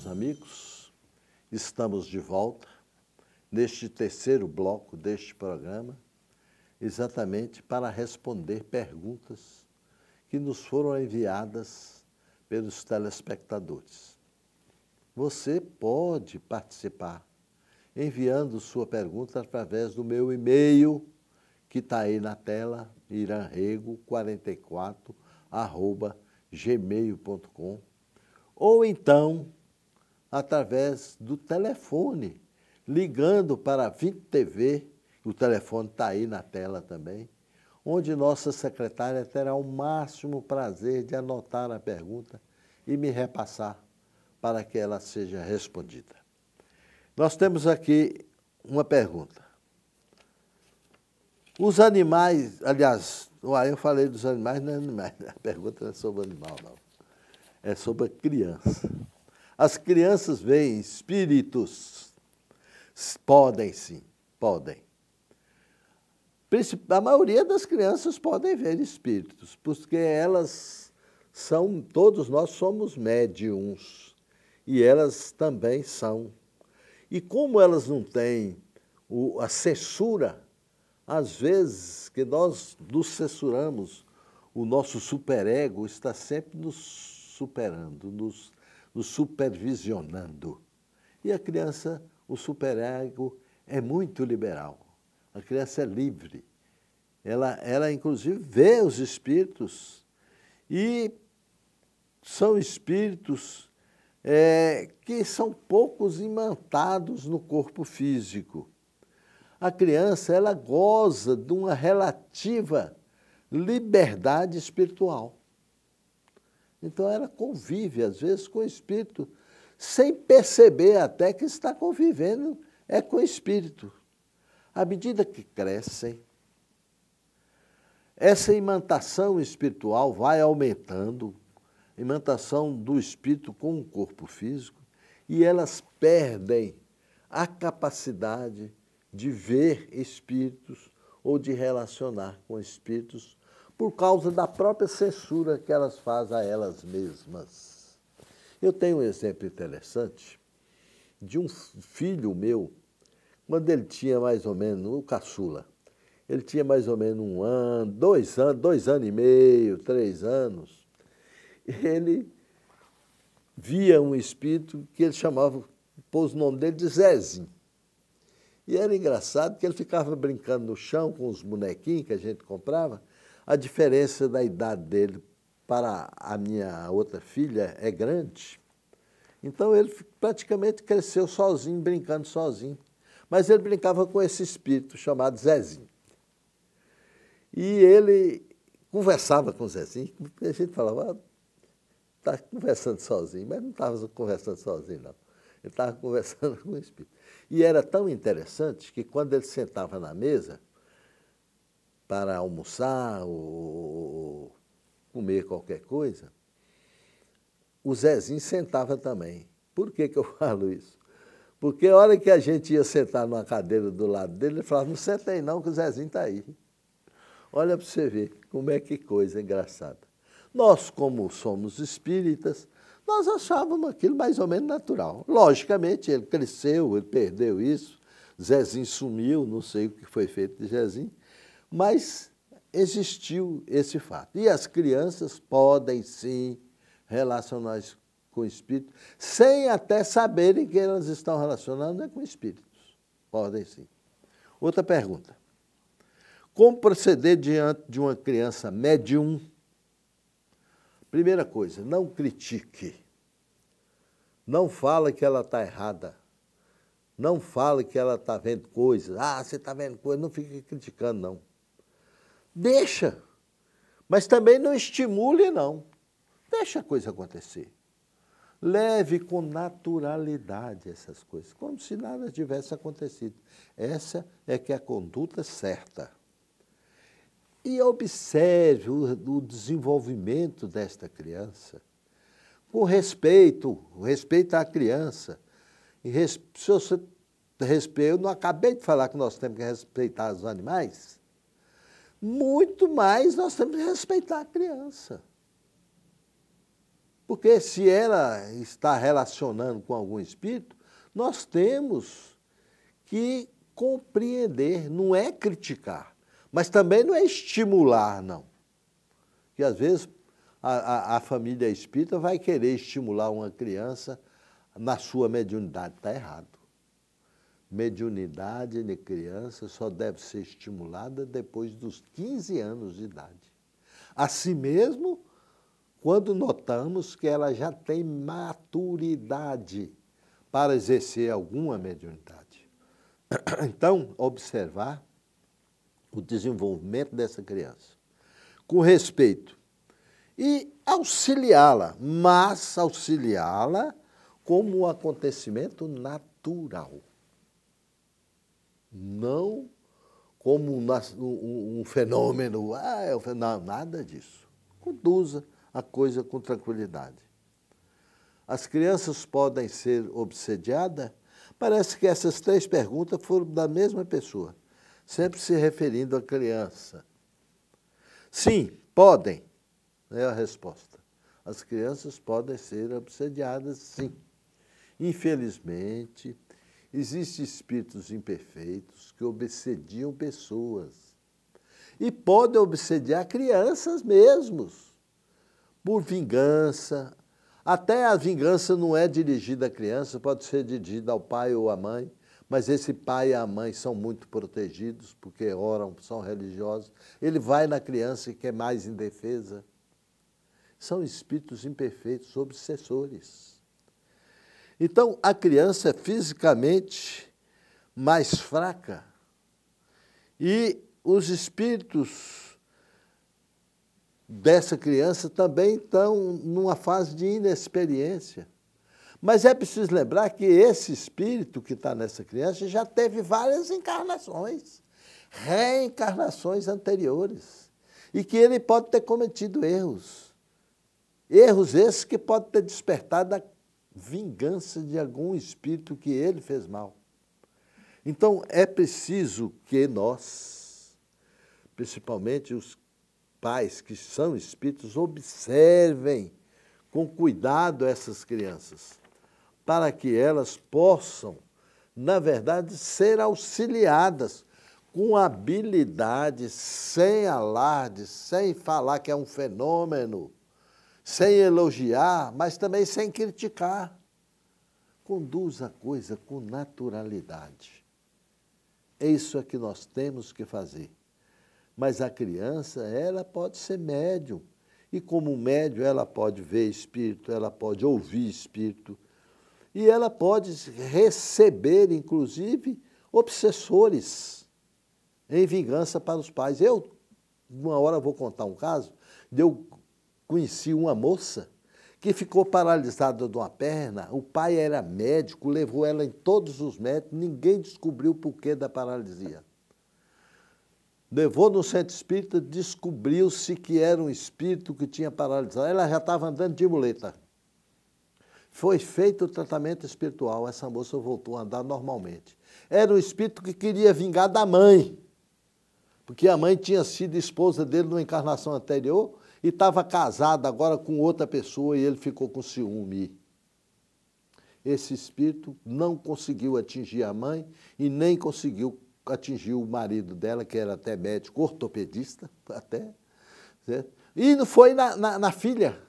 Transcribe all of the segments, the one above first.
amigos, estamos de volta neste terceiro bloco deste programa, exatamente para responder perguntas que nos foram enviadas pelos telespectadores. Você pode participar enviando sua pergunta através do e-mail, que está aí na tela, iranrego44@gmail.com, ou então através do telefone, ligando para a Vint TV, o telefone está aí na tela também, onde nossa secretária terá o máximo prazer de anotar a pergunta e me repassar para que ela seja respondida. Nós temos aqui uma pergunta. Os animais, aliás, eu falei dos animais, não é animais, a pergunta não é sobre animal, não. É sobre a criança. As crianças veem espíritos? Podem sim, podem. A maioria das crianças podem ver espíritos, porque elas são, todos nós somos médiums, e elas também são. E como elas não têm a censura, às vezes que nós nos censuramos, o nosso superego está sempre nos superando, nos supervisionando. E a criança, o superego é muito liberal. A criança é livre. Ela inclusive, vê os espíritos e são espíritos que são poucos imantados no corpo físico. A criança, ela goza de uma relativa liberdade espiritual. Então, ela convive, às vezes, com o espírito, sem perceber até que está convivendo com o espírito. À medida que crescem, essa imantação espiritual vai aumentando, a imantação do espírito com o corpo físico, e elas perdem a capacidade de ver espíritos ou de relacionar com espíritos por causa da própria censura que elas fazem a elas mesmas. Eu tenho um exemplo interessante de um filho meu, quando ele tinha mais ou menos, o caçula, ele tinha mais ou menos 1 ano, 2 anos e meio, 3 anos, ele via um espírito que ele chamava, pôs o nome dele de Zezinho. E era engraçado que ele ficava brincando no chão com os bonequinhos que a gente comprava. A diferença da idade dele para a minha outra filha é grande. Então, ele praticamente cresceu sozinho, brincando sozinho. Mas ele brincava com esse espírito chamado Zezinho. E ele conversava com o Zezinho, a gente falava, está conversando sozinho, mas não estava conversando sozinho, não. Ele estava conversando com o espírito. E era tão interessante que quando ele sentava na mesa para almoçar ou comer qualquer coisa, o Zezinho sentava também. Por que eu falo isso? Porque a hora que a gente ia sentar numa cadeira do lado dele, ele falava, não senta aí não, que o Zezinho está aí. Olha para você ver como é que coisa engraçada. Nós, como somos espíritas, nós achávamos aquilo mais ou menos natural. Logicamente, ele cresceu, ele perdeu isso, Zezinho sumiu, não sei o que foi feito de Zezinho, mas existiu esse fato. E as crianças podem, sim, relacionar com espíritos, sem até saberem que elas estão relacionando com espíritos. Podem, sim. Outra pergunta. Como proceder diante de uma criança médium? Primeira coisa, não critique. Não fala que ela está errada. Não fale que ela está vendo coisas. Ah, você está vendo coisas. Não fique criticando, não. Deixa. Mas também não estimule, não. Deixa a coisa acontecer. Leve com naturalidade essas coisas, como se nada tivesse acontecido. Essa é que é a conduta certa. E observe o desenvolvimento desta criança com respeito à criança. E se você respeita, eu não acabei de falar que nós temos que respeitar os animais, muito mais nós temos que respeitar a criança. Porque se ela está relacionando com algum espírito, nós temos que compreender, não é criticar, mas também não é estimular, não. Porque às vezes a família espírita vai querer estimular uma criança na sua mediunidade, está errado. Mediunidade de criança só deve ser estimulada depois dos 15 anos de idade. Assim mesmo, quando notamos que ela já tem maturidade para exercer alguma mediunidade. Então, observar o desenvolvimento dessa criança, com respeito, e auxiliá-la, mas auxiliá-la como um acontecimento natural, não como um fenômeno, não, nada disso. Conduza a coisa com tranquilidade. As crianças podem ser obsediadas? Parece que essas 3 perguntas foram da mesma pessoa, sempre se referindo à criança. Sim, podem, é a resposta. As crianças podem ser obsediadas, sim. Infelizmente, existem espíritos imperfeitos que obsediam pessoas e podem obsediar crianças mesmos, por vingança. Até a vingança não é dirigida à criança, pode ser dirigida ao pai ou à mãe, mas esse pai e a mãe são muito protegidos, porque oram, são religiosos. Ele vai na criança que é mais indefesa. São espíritos imperfeitos, obsessores. Então, a criança é fisicamente mais fraca e os espíritos dessa criança também estão numa fase de inexperiência. Mas é preciso lembrar que esse espírito que está nessa criança já teve várias encarnações, reencarnações anteriores, e que ele pode ter cometido erros. Erros esses que podem ter despertado a vingança de algum espírito que ele fez mal. Então, é preciso que nós, principalmente os pais que são espíritos, observem com cuidado essas crianças, para que elas possam, na verdade, ser auxiliadas com habilidade, sem alarde, sem falar que é um fenômeno, sem elogiar, mas também sem criticar. Conduz a coisa com naturalidade. É isso que nós temos que fazer. Mas a criança, ela pode ser médium. E como médium, ela pode ver espírito, ela pode ouvir espírito. E ela pode receber, inclusive, obsessores em vingança para os pais. Eu, uma hora, vou contar um caso. Eu conheci uma moça que ficou paralisada de uma perna. O pai era médico, levou ela em todos os médicos, ninguém descobriu o porquê da paralisia. Levou no centro espírita, descobriu-se que era um espírito que tinha paralisado. Ela já estava andando de muleta. Foi feito o tratamento espiritual, essa moça voltou a andar normalmente. Era um espírito que queria vingar da mãe, porque a mãe tinha sido esposa dele numa encarnação anterior e estava casada agora com outra pessoa e ele ficou com ciúme. Esse espírito não conseguiu atingir a mãe e nem conseguiu atingir o marido dela, que era até médico, ortopedista, até, certo? E não foi na filha,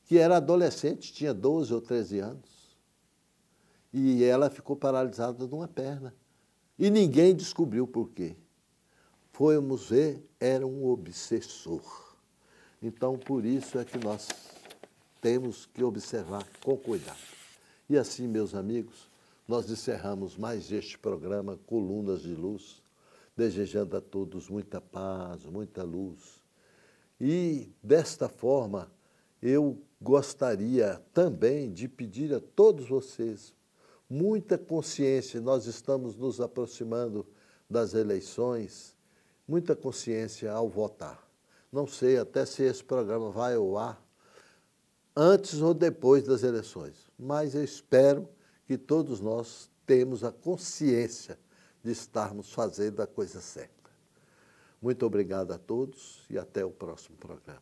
que era adolescente, tinha 12 ou 13 anos. E ela ficou paralisada de uma perna. E ninguém descobriu por quê. Fomos ver, era um obsessor. Então, por isso é que nós temos que observar com cuidado. E assim, meus amigos, nós encerramos mais este programa Colunas de Luz, desejando a todos muita paz, muita luz. E, desta forma, eu gostaria também de pedir a todos vocês muita consciência. Nós estamos nos aproximando das eleições, muita consciência ao votar. Não sei até se esse programa vai ao ar antes ou depois das eleições, mas eu espero que todos nós temos a consciência de estarmos fazendo a coisa certa. Muito obrigado a todos e até o próximo programa.